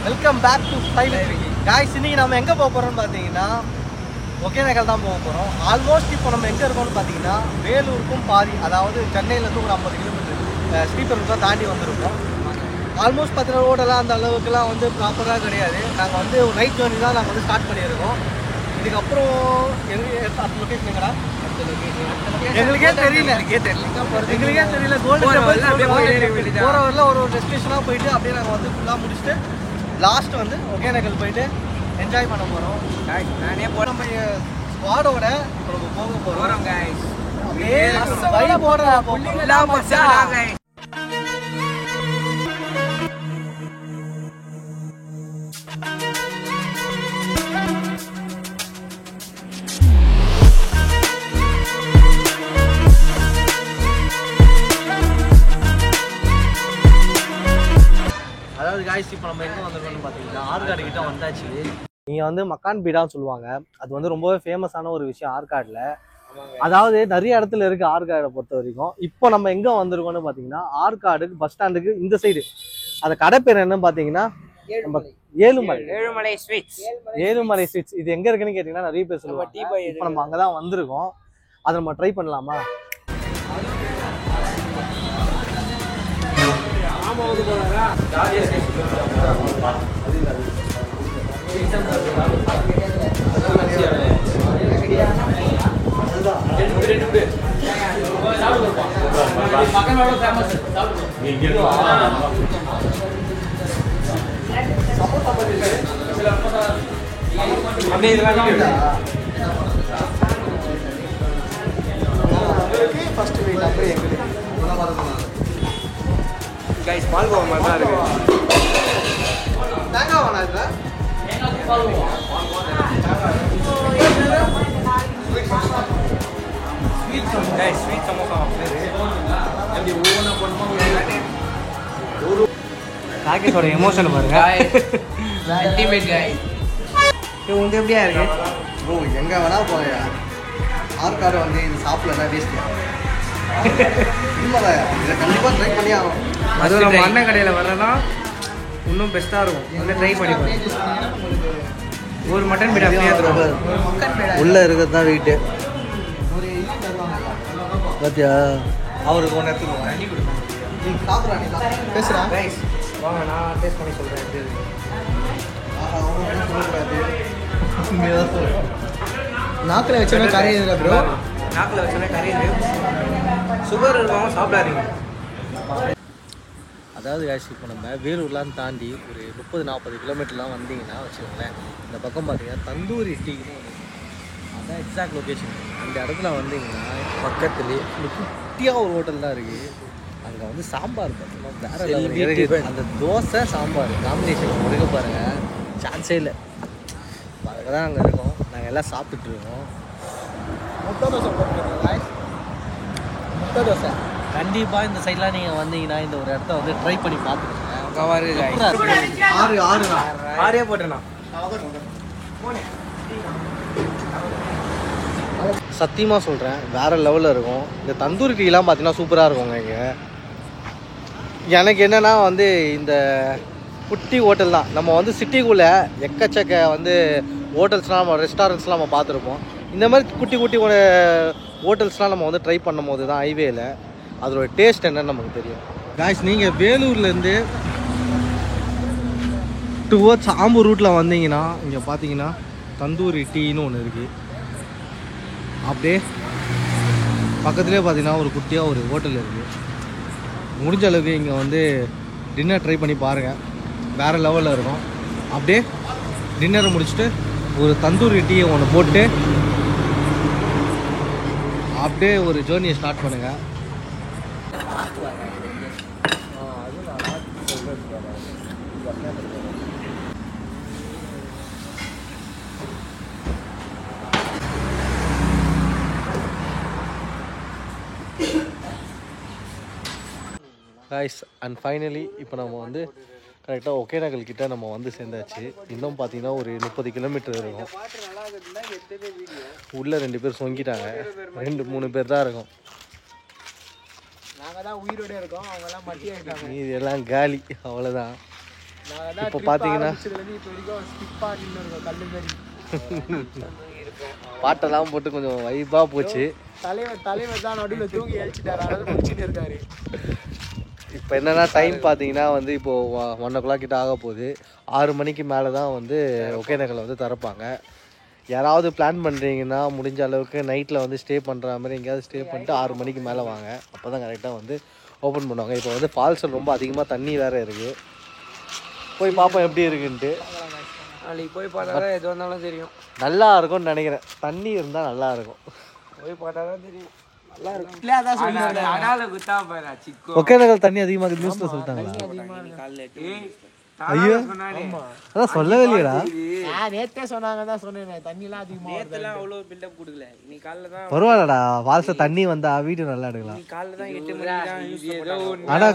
Welcome back to style guys. இன்னைக்கு நம்ம எங்கே போக போகிறோம்னு பார்த்தீங்கன்னா ஒகேனக்கல் தான் போக போகிறோம். ஆல்மோஸ்ட் இப்போ நம்ம எங்கே இருக்கோம்னு பார்த்தீங்கன்னா வேலூருக்கும் பாதி, அதாவது சென்னையிலேருந்து ஒரு 50 கிலோமீட்டர் ஸ்ரீபெரும்புதூர் தான் தாண்டி வந்திருக்கோம். ஆல்மோஸ்ட் பார்த்தீங்கன்னா ரோடெல்லாம் அந்த அளவுக்குலாம் வந்து ப்ராப்பராக கிடையாது. நாங்கள் வந்து ஒரு நைட் ஜேர்னி தான் நாங்கள் வந்து ஸ்டார்ட் பண்ணியிருக்கோம். இதுக்கப்புறம் அடுத்த லொக்கேஷன் எங்கடா? எங்களுக்கே தெரியல கோல்டன் போகிற வரல ஒரு டெஸ்டினேஷனாக போயிட்டு அப்படியே நாங்கள் வந்து ஃபுல்லாக முடிச்சுட்டு லாஸ்ட் வந்து ஒகேனக்கல் போயிட்டு என்ஜாய் பண்ண போகிறோம். நானே போட நம்ம ஸ்குவாடோட போக போகிறோம். அதாவது காய்ஸ் இப்போ நம்ம எங்கே வந்திருக்கோம்னு பார்த்தீங்கன்னா ஆற்காடு கிட்ட வந்தாச்சு. நீங்கள் வந்து மக்கான் பீடான்னு சொல்லுவாங்க. அது வந்து ரொம்பவே ஃபேமஸான ஒரு விஷயம் ஆற்காடில். அதாவது நிறைய இடத்துல இருக்குது ஆற்காடை பொறுத்த வரைக்கும். இப்போ நம்ம எங்கே வந்திருக்கோம்னு பார்த்தீங்கன்னா ஆற்காடு பஸ் ஸ்டாண்டுக்கு இந்த சைடு. அந்த கடை பேர் என்னன்னு பார்த்தீங்கன்னா நம்ம ஏழுமலை ஸ்வீட்ஸ். இது எங்கே இருக்குன்னு கேட்டிங்கன்னா நிறைய பேர் சொல்லுவாங்க. இப்போ நம்ம அங்கே தான் வந்திருக்கோம். அதை நம்ம ட்ரை பண்ணலாமா? கைஸ் பால்கோவா மாதிரி தான் இருக்கு. தேங்காய் வேணா இதுல ஸ்வீட் சமோசா ராகேஷோட எமோஷன் பாருங்க. Ultimate guys. உங்களுக்கு எப்படியா இருக்கு ப்ரோ? எங்கே வேணா போயா, ஆற்காடு வந்து இது சாப்பிடலாம் டேஸ்டியா இல்லையா? இதை கண்டிப்பாக ட்ரை பண்ணி ஆகும். அதுவும் நம்ம அண்ணன் கடையில் வரலன்னா இன்னும் பெஸ்ட்டாக இருக்கும். வந்து ட்ரை பண்ணி பாருங்க. ஒரு மட்டன் பீடா உள்ளே இருக்கிறது தான் வீட்டு பார்த்தியா? அவருக்கு ஒன்று எடுத்துக்கோங்க. பேசுகிறேன் ரைஸ் வாங்க, நான் டேஸ்ட் பண்ணி சொல்கிறேன். எப்படி இருக்கு நாக்கில் வச்சோன்னா கரையுதுல ப்ரோ. நாக்கில் வச்சோன்னா கரையுது. சுகர் இருக்கவங்க சாப்பிடாதீங்க. அதாவது காய்ச்சி இப்போ நம்ம வேலூர்லாம் தாண்டி ஒரு 30-40 கிலோமீட்டர்லாம் வந்தீங்கன்னா வச்சுக்கோங்களேன், இந்த பக்கம் பார்த்தீங்கன்னா தந்தூரி டீன்னு அதான் எக்ஸாக்ட் லொக்கேஷன். அந்த இடத்துல வந்தீங்கன்னா பக்கத்துலேயே இந்த குட்டியாக ஒரு ஹோட்டல் தான் இருக்குது. அங்கே வந்து சாம்பார் பார்த்தீங்கன்னா வேறு அந்த தோசை சாம்பார் காம்பினேஷன் கொடுக்க பாருங்கள், சான்ஸே இல்லை. அதுக்கு தான் அங்கே இருக்கோம். நாங்கள் எல்லாம் சாப்பிட்டுட்டு இருக்கோம். முட்டை தோசை கண்டிப்பாக இந்த சைட்லாம் நீங்கள் வந்தீங்கன்னா இந்த ஒரு இடத்த வந்து ட்ரை பண்ணி பார்த்துக்கோங்க. ஆறே போட்டேண்ணா. சத்தியமாக சொல்கிறேன், வேறு லெவலில் இருக்கும். இந்த தந்தூரி டீலாம் பார்த்தீங்கன்னா சூப்பராக இருக்குங்க. இங்கே எனக்கு என்னென்னா வந்து இந்த குட்டி ஹோட்டல் தான். நம்ம வந்து சிட்டிக்குள்ளே எக்கச்சக்க வந்து ஹோட்டல்ஸ்லாம் நம்ம ரெஸ்டாரண்ட்ஸ்லாம் நம்ம பார்த்துருப்போம். இந்த மாதிரி குட்டி குட்டி ஹோட்டல்ஸ்லாம் நம்ம வந்து ட்ரை பண்ணும் போது தான் ஹைவேல அதோட டேஸ்ட் என்னன்னு நமக்கு தெரியும். காய்ஸ் நீங்கள் வேலூர்லேருந்து டுவர்ட்ஸ் ஆம்பூர் ரூட்டில் வந்தீங்கன்னா இங்கே பார்த்தீங்கன்னா தந்தூரி டீன்னு ஒன்று இருக்குது. அப்படியே பக்கத்துலேயே பார்த்தீங்கன்னா ஒரு குட்டியாக ஒரு ஹோட்டல் இருக்குது. முடிஞ்ச அளவுக்கு இங்கே வந்து டின்னர் ட்ரை பண்ணி பாருங்கள், வேறு லெவலில் இருக்கும். அப்படியே டின்னரை முடிச்சுட்டு ஒரு தந்தூரி டீயை ஒன்று போட்டு அப்படியே ஒரு ஜேர்னியை ஸ்டார்ட் பண்ணுங்கள். காய்ஸ் அண்ட் ஃபைனலி இப்போ நம்ம வந்து கரெக்டாக ஒகேனக்கல் கிட்ட நம்ம வந்து சேர்ந்தாச்சு. இன்னும் பார்த்தீங்கன்னா ஒரு 30 கிலோமீட்டர் இருக்கும். உள்ளே 2 பேர் சொங்கிட்டாங்க, 2-3 பேர் தான் இருக்கும். நாங்கள் தான் உயிரோடு இருக்கோம், அவங்கெல்லாம் மட்டி ஆகிட்டாங்க. இதெல்லாம் காலி, அவ்வளோதான். இப்போ பார்த்தீங்கன்னா பாட்டெல்லாம் போட்டு கொஞ்சம் வைப்பாக போச்சு. தலைவர் தான் நடுவில் தூங்கி எழுச்சிட்டாரு இருக்காரு. இப்போ என்னென்னா டைம் பார்த்தீங்கன்னா வந்து இப்போது 1 கிட்ட ஆக போகுது. 6 மணிக்கு மேலே தான் வந்து ஒகேனக்கல் வந்து திறப்பாங்க. யாராவது பிளான் பண்ணுறீங்கன்னா முடிஞ்ச அளவுக்கு நைட்டில் வந்து ஸ்டே பண்ணுற மாதிரி எங்கேயாவது ஸ்டே பண்ணிட்டு 6 மணிக்கு மேலே வாங்க. அப்போ தான் கரெக்டாக வந்து ஓப்பன் பண்ணுவாங்க. இப்போ வந்து ஃபால்ஸில் ரொம்ப அதிகமாக தண்ணி வேறு இருக்குது. போய் பார்ப்போம் எப்படி இருக்குன்ட்டு. நாளைக்கு போய் பார்த்தா தான் எது வந்தாலும் தெரியும். நல்லா இருக்கும்னு நினைக்கிறேன். தண்ணி இருந்தால் நல்லா இருக்கும். போய் பார்த்தா தான் தெரியும். நல்லா இருக்கும். ஒகேனக்கல் தண்ணி அதிகமாக நியூஸில் சொல்லிட்டாங்களா? ஐயோ அதான் சொல்லவே இல்லையா? நேத்தே சொன்னாங்க தான் சொன்னேன். தண்ணிலாம் அதிகமாக நேத்தெல்லாம் அவ்வளோ பில்டப் கொடுக்கல. நீ காலைல தான் பரவாயில்லடா. ஃபால்ஸில் தண்ணி வந்தா வீடியோ நல்லா எடுக்கலாம். நீ காலைல தான் 8 மணிக்கு தான் யூஸ் பண்ணுவோம். ஆனால்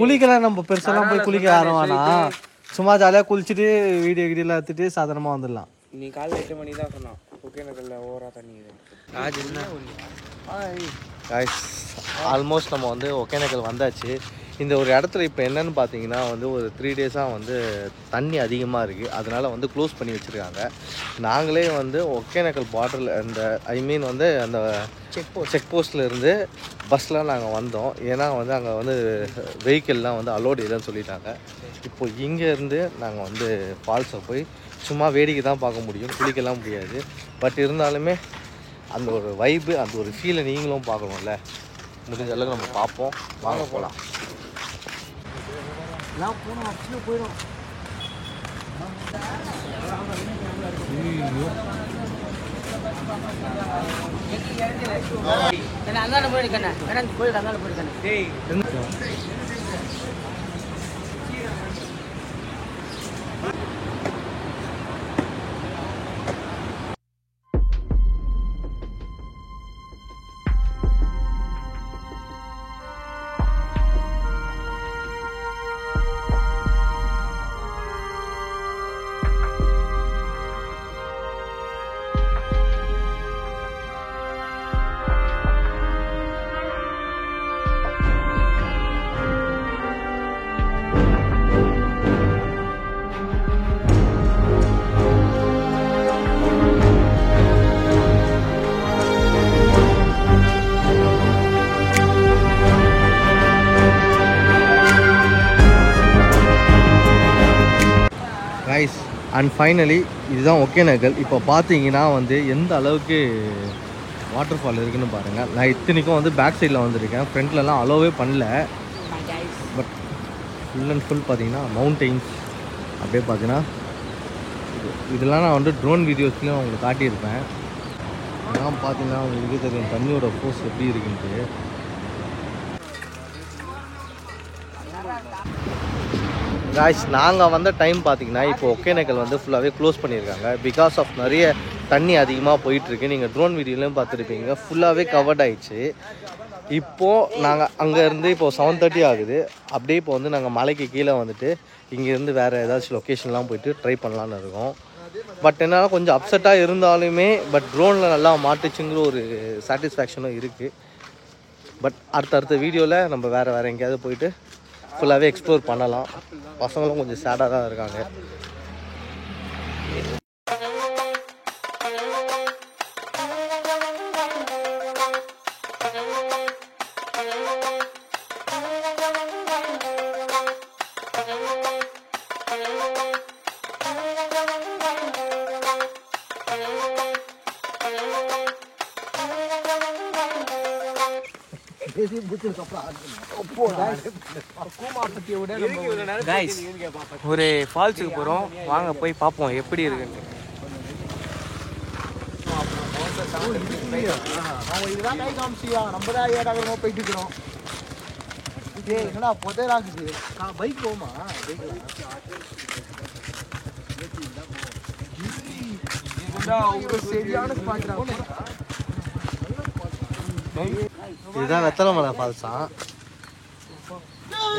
குளிக்கலாம் நம்ம பெருசெல்லாம் போய் குளிக்க ஆரம்பினா சும்மா ஜாலியாக குளிச்சுட்டு வீடியோலாம் எடுத்துட்டு சாதாரணமாக வந்துடலாம். நீ காலைல 8 மணி தான் சொன்னான். ஒகேனக்கல்ல ஓவரா தண்ணி ஆல்மோஸ்ட் நம்ம வந்து ஒகேனக்கல் வந்தாச்சு. இந்த ஒரு இடத்துல இப்போ என்னன்னு பார்த்தீங்கன்னா வந்து ஒரு 3 டேஸாக வந்து தண்ணி அதிகமாக இருக்குது. அதனால் வந்து க்ளோஸ் பண்ணி வச்சுருக்காங்க. நாங்களே வந்து ஒகேனக்கல் பார்டரில் இந்த வந்து அந்த செக் போஸ்ட்டில் இருந்து பஸ்ஸில் நாங்கள் வந்தோம். ஏன்னா வந்து அங்கே வந்து வெஹிக்கிள்லாம் வந்து அலோடு இல்லைன்னு சொல்லிட்டாங்க. இப்போ இங்கேருந்து நாங்கள் வந்து ஃபால்ஸை போய் சும்மா வேடிக்கை தான் பார்க்க முடியும், குளிக்கலாம் முடியாது. பட் இருந்தாலுமே அந்த ஒரு வைப்பு, அந்த ஒரு ஃபீலை நீங்களும் பார்க்கணும்ல. முடிஞ்ச அளவுக்கு நம்ம பார்ப்போம். வாங்க போகலாம். எல்லாம் போனோம் அப்படியே போயிடும். அந்தாண்ட போயிருக்கேன். கோயில் அந்தாண்ட போயிருக்கேன். கைஸ் அண்ட் ஃபைனலி இதுதான் ஒகேனக்கல். இப்போ பார்த்தீங்கன்னா வந்து எந்த அளவுக்கு வாட்டர் ஃபால் இருக்குதுன்னு பாருங்கள். நான் இத்தனைக்கும் வந்து பேக் சைடில் வந்திருக்கேன். ஃப்ரண்ட்லலாம் அலோவே பண்ணல. பட் ஃபுல் அண்ட் ஃபுல் பார்த்தீங்கன்னா மவுண்டெயின்ஸ் அப்படியே பார்த்தீங்கன்னா இதெல்லாம் நான் வந்து ட்ரோன் வீடியோஸ்லையும் உங்களுக்கு காட்டியிருப்பேன். இதெல்லாம் பார்த்தீங்கன்னா உங்களுக்கு தெரியும் தண்ணியோட ஃபோர்ஸ் எப்படி இருக்குன்ட்டு. காய்ஸ் நாங்கள் வந்த டைம் பார்த்தீங்கன்னா இப்போ ஒகேனக்கல் வந்து ஃபுல்லாகவே க்ளோஸ் பண்ணியிருக்காங்க. பிகாஸ் ஆஃப் நிறைய தண்ணி அதிகமாக போயிட்டுருக்கு. நீங்கள் ட்ரோன் வீடியோலையும் பார்த்துருப்பீங்க. ஃபுல்லாகவே கவர்ட் ஆகிடுச்சு. இப்போது நாங்கள் அங்கேருந்து இப்போது 7:30 ஆகுது. அப்படியே இப்போ வந்து நாங்கள் மலைக்கு கீழே வந்துட்டு இங்கேருந்து வேறு ஏதாச்சும் லொக்கேஷன்லாம் போயிட்டு ட்ரை பண்ணலான்னு இருக்கோம். பட் என்னால் கொஞ்சம் அப்செட்டாக இருந்தாலுமே பட் ட்ரோனில் நல்லா மாட்டுச்சுங்கிற ஒரு சாட்டிஸ்ஃபேக்ஷனும் இருக்குது. பட் அடுத்த வீடியோவில் நம்ம வேறு எங்கேயாவது போயிட்டு ஃபுல்லாகவே எக்ஸ்ப்ளோர் பண்ணலாம். பசங்களும் கொஞ்சம் சேடாக தான் இருக்காங்க. ஒரு ஃபால்ஸுக்கு போகிறோம். வாங்க போய் பார்ப்போம் எப்படி இருக்குன்னு. இதுதான் கை காமிச்சியா, நம்ம தான் ஏடாக போயிட்டு இருக்கிறோம். என்னடா புதையலாக்குது. பைக் போமா? சரியான ஸ்பாட். இதுதான் வெத்தலைமலை ஃபால்ஸா.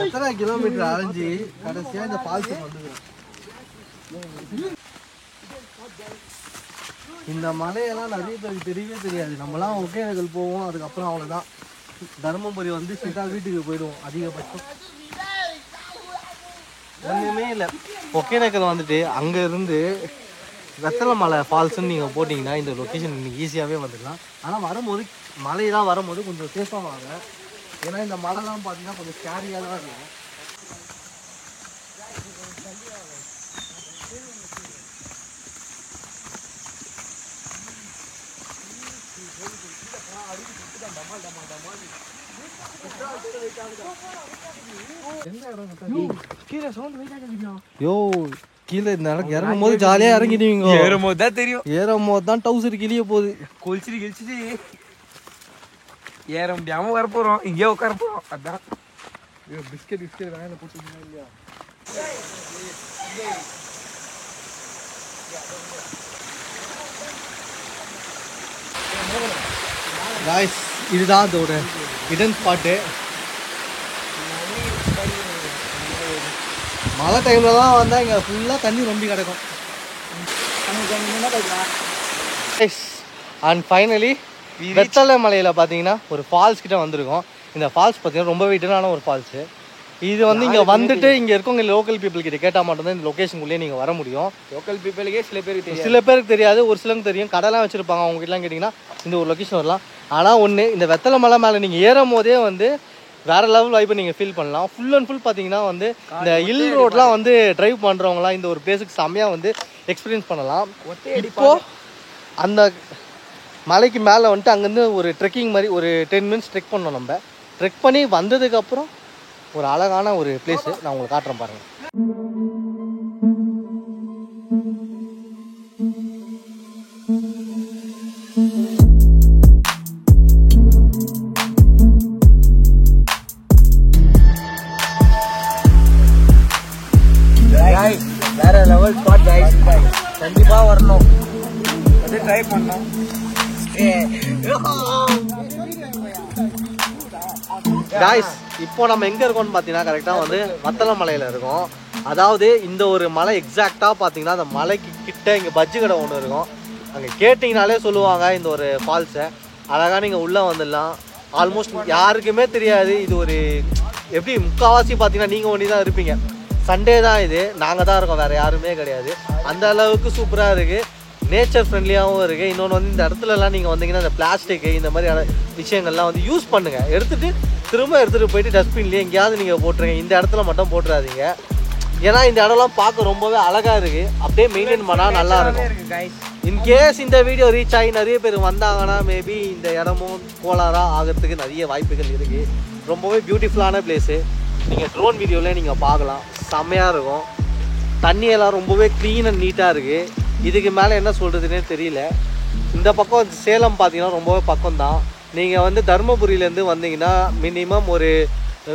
எத்தனை கிலோமீட்டர் அலைஞ்சி கடைசியாக இந்த ஃபால்ஸுக்கு வந்துடும். இந்த மலையெல்லாம் நிறைய பேருக்கு தெரியவே தெரியாது. நம்மலாம் ஒகேனக்கல் போவோம், அதுக்கப்புறம் அவ்வளோதான். தருமபுரி வந்து சீட்டா வீட்டுக்கு போயிடுவோம் அதிகபட்சம். ஒன்றுமே இல்லை. ஒகேனக்கல் வந்துட்டு அங்கேருந்து வெத்தலை மலை ஃபால்ஸ்ன்னு நீங்கள் போட்டிங்கன்னா இந்த லொக்கேஷன் நீங்கள் ஈஸியாகவே வந்துடலாம். ஆனால் வரும்போது மலையெல்லாம் வரும்போது கொஞ்சம் சேஃபாக வாங்க. ஏன்னா இந்த மலைலாம் பார்த்தீங்கன்னா கொஞ்சம் ஸ்கேரியாக தான் இருக்கும். யோ கீழே இந்த இறங்கும் போது ஜாலியாக இறங்கிடுவீங்க. ஏறும்போது தான் தெரியும். ஏறும் போது தான் டவுசர் கிளிய போகுது. குளிச்சுட்டு ஏற முடியாம வரப்போறோம். இங்கே உட்கார போறோம். அதான் பிஸ்கெட் வேலை போட்டுருந்தா இல்லையா? காய்ஸ் இதுதான் அதோட இடன் ஸ்பாட்டு. மழை டைமில் தான் வந்தால் இங்கே ஃபுல்லாக தண்ணி ரொம்ப கிடக்கும். அண்ட் ஃபைனலி வெத்தலை மலையில் பார்த்தீங்கன்னா ஒரு ஃபால்ஸ் கிட்ட வந்திருக்கோம். இந்த ஃபால்ஸ் பார்த்தீங்கன்னா ரொம்பவே ஹிடனான ஒரு ஃபால்ஸு. இது வந்து இங்கே வந்துட்டு இங்கே இருக்கவங்க லோக்கல் பீப்புள் கிட்ட கேட்டால் மட்டும்தான் இந்த லொக்கேஷனுக்குள்ளேயே நீங்கள் வர முடியும். லோக்கல் பீப்புளுக்கே சில பேருக்கு தெரியாது, ஒரு சிலருக்கு தெரியும். கடைலாம் வச்சுருப்பாங்க, அவங்ககிட்டலாம் கேட்டிங்கன்னா இந்த ஒரு லொக்கேஷன் வரலாம். ஆனால் ஒன்று, இந்த வெத்தலை மலை மேலே நீங்கள் ஏறும் போதே வந்து வேறு லெவல் வைப்பை நீங்கள் ஃபீல் பண்ணலாம். ஃபுல் அண்ட் ஃபுல் பார்த்தீங்கன்னா வந்து இந்த ஹில் ரோட்லாம் வந்து ட்ரைவ் பண்ணுறவங்களாம் இந்த ஒரு பிளேஸுக்கு செம்மையாக வந்து எக்ஸ்பீரியன்ஸ் பண்ணலாம். இப்போது அந்த மலைக்கு மேலே வந்துட்டு அங்கேருந்து ஒரு ட்ரெக்கிங் மாதிரி ஒரு 10 மினிட்ஸ் ட்ரெக் பண்ணோம். நம்ம ட்ரெக் பண்ணி வந்ததுக்கப்புறம் ஒரு அழகான ஒரு பிளேஸு நான் உங்களுக்கு காட்டுறேன் பாருங்கள். வேற லெவல் ஸ்பாட் கைஸ். கண்டிப்பா வரணும், வந்து ட்ரை பண்ணோம். காய்ஸ் இப்போ நம்ம எங்கே இருக்கோம்னு பார்த்தீங்கன்னா கரெக்டாக வந்து வத்தலை மலையில் இருக்கோம். அதாவது இந்த ஒரு மலை எக்ஸாக்டாக பார்த்தீங்கன்னா அந்த மலைக்கு கிட்ட இங்கே பஜ்ஜி கடை ஒன்று இருக்கும். அங்கே கேட்டிங்கனாலே சொல்லுவாங்க இந்த ஒரு ஃபால்ஸை. அழகாக நீங்கள் உள்ளே வந்துடலாம். ஆல்மோஸ்ட் யாருக்குமே தெரியாது. இது ஒரு எப்படி முக்கால்வாசி பார்த்தீங்கன்னா நீங்கள் ஒன்றி தான் இருப்பீங்க. சண்டே தான் இது, நாங்கள் தான் இருக்கோம், வேறு யாருமே கிடையாது. அந்த அளவுக்கு சூப்பராக இருக்குது, நேச்சர் ஃப்ரெண்ட்லியாகவும் இருக்குது. இன்னொன்று வந்து இந்த இடத்துலலாம் நீங்கள் வந்தீங்கன்னா இந்த பிளாஸ்டிக்கு இந்த மாதிரியான விஷயங்கள்லாம் வந்து யூஸ் பண்ணுங்கள். எடுத்துகிட்டு திரும்ப எடுத்துகிட்டு போயிட்டு டஸ்ட்பின்லேயே எங்கேயாவது நீங்கள் போட்டுருங்க. இந்த இடத்துல மட்டும் போட்டுறாதீங்க. ஏன்னா இந்த இடம்லாம் பார்க்க ரொம்பவே அழகாக இருக்குது. அப்படியே மெயின்டைன் பண்ணால் நல்லா இருக்கும். இன்கேஸ் இந்த வீடியோ ரீச் ஆகி நிறைய பேர் வந்தாங்கன்னா மேபி இந்த இடமும் கோளாராக ஆகிறதுக்கு நிறைய வாய்ப்புகள் இருக்குது. ரொம்பவே பியூட்டிஃபுல்லான பிளேஸு. நீங்கள் ட்ரோன் வீடியோவில் நீங்கள் பார்க்கலாம், செம்மையாக இருக்கும். தண்ணியெல்லாம் ரொம்பவே க்ளீன் அண்ட் நீட்டாக இருக்குது. இதுக்கு மேலே என்ன சொல்கிறதுனே தெரியல. இந்த பக்கம் சேலம் பார்த்தீங்கன்னா ரொம்பவே பக்கம்தான். நீங்கள் வந்து தருமபுரியிலேருந்து வந்தீங்கன்னா மினிமம் ஒரு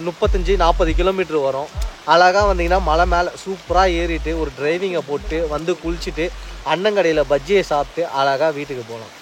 35-40 கிலோமீட்டர் வரும். அழகாக வந்தீங்கன்னா மலை மேலே சூப்பராக ஏறிட்டு ஒரு டிரைவிங்கை போட்டு வந்து குளிச்சுட்டு அண்ணங்கடையில் பஜ்ஜியை சாப்பிட்டு அழகாக வீட்டுக்கு போகலாம்.